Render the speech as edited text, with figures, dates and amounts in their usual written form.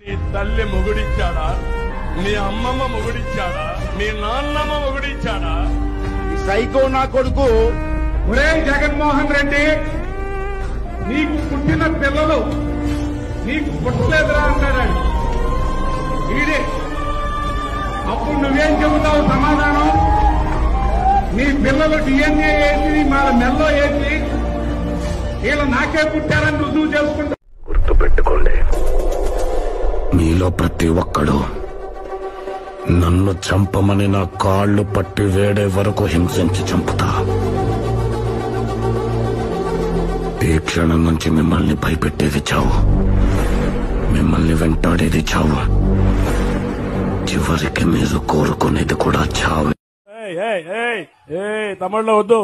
నీ తల్లి మొగుడిచ్చాడా? నీ అమ్మమ్మ మొగుడిచ్చాడా? నీ నాన్నమ్మ మొగుడిచ్చాడా? సైకో నా కొడుకు. ఒరే జగన్మోహన్ రెడ్డి, నీకు పుట్టిన పిల్లలు నీకు పుట్టలేదురా అంటాడు వీడే. అప్పుడు నువ్వేం చెబుతావు సమాధానం? నీ పిల్లలు DNA వేసి వాళ్ళ మెల్లో వేసి వీళ్ళు నాకే పుట్టారని రుజువు చేసుకుంటా. గుర్తుపెట్టుకోండి, మీలో ప్రతి ఒక్కడు నన్ను చంపమని నా కాళ్లు పట్టి వేడే వరకు హింసించి చంపుతా. ఈ క్షణం నుంచి మిమ్మల్ని భయపెట్టేది చావు, మిమ్మల్ని వెంటాడేది చావు, చివరికి మీరు కోరుకునేది కూడా చావు. తమిళ్లో వద్దు.